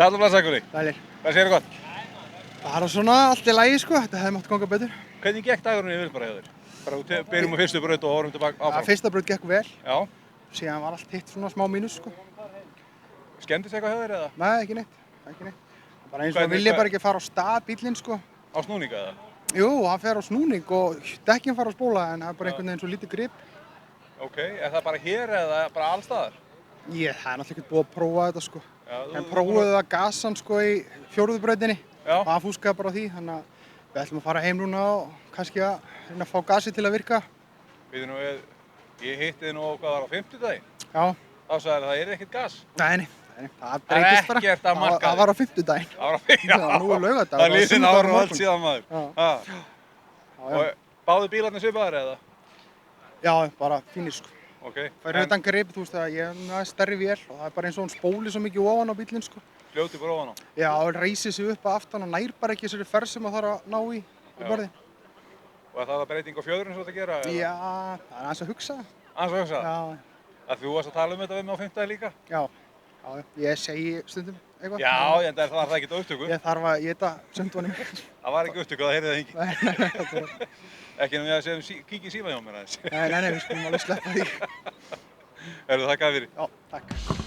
Sæll og blessaður Gunni. Sælir. Hvað segirðu gott? Bara svona allt í lagi sko, þetta hefði mátt ganga betur. Hvernig gekk dagurinn yfir bara hjá þér? Bara þú byrjum á fyrstu braut og horfum tilbaka áfram. Fyrsta braut gekk vel, Já. síðan var allt hitt svona smá mínus sko. Skemmdist eitthvað hjá þér eða? Nei, ekki neitt. Bara eins og hann vilja bara ekki fara á stað bílinn sko. Á snúninga eða? Jú, hann fer á snúning og dekkin fara á spóla en það er bara einhvern veginn svo lítið grip. Ok, er það bara hér eða bara allstaðar? Það er náttúrulega ekkert búið að prófa þetta sko. Já, En prófuðu að gasan sko í fjórðu brautinni Já. og hann fúskaði bara á því, þannig að við ætlum að fara heim núna og kannski að reyna að fá gasið til að virka. Ég hitti þið nú hvað var á 50 daginn. Já. Þá sagði það er ekkert gas. Nei, það breytist bara. Ekkert að markaði. Það var á 50 daginn. Það var á 50 Já, nú er laugardagur. Það er liðin ára og allt síðan maður. Já. Og báðu bílarnir svipaðir eða? Já, bara fínir sko. Ok. Það er utan grip, þú veist að ég er með stærri vél og það er bara eins og hún spóli svo mikið ofan á bílinn sko. Fljóti bara ofan á. Já, það reisir sig upp að aftan og nær bara ekki þessari ferð sem það þarf að ná í borði. Og það var breyting á fjöðrun sem þetta gera? Já, það er aðeins að hugsa. Aðeins að hugsa? Já. Að þú varst að tala um þetta við mig á 5. líka? Já, ég segi stundum eitthvað. Já, en það var það ekkert á upptöku. Ég þarf að geta sundvanum. Það var ekki upptöku, það heyrði það enginn. Nei, Ekki en við að segja kíkja í síma hjá mér aðeins. Nei, við skulum alveg sleppa því. Þakka þér fyrir. Já, takk.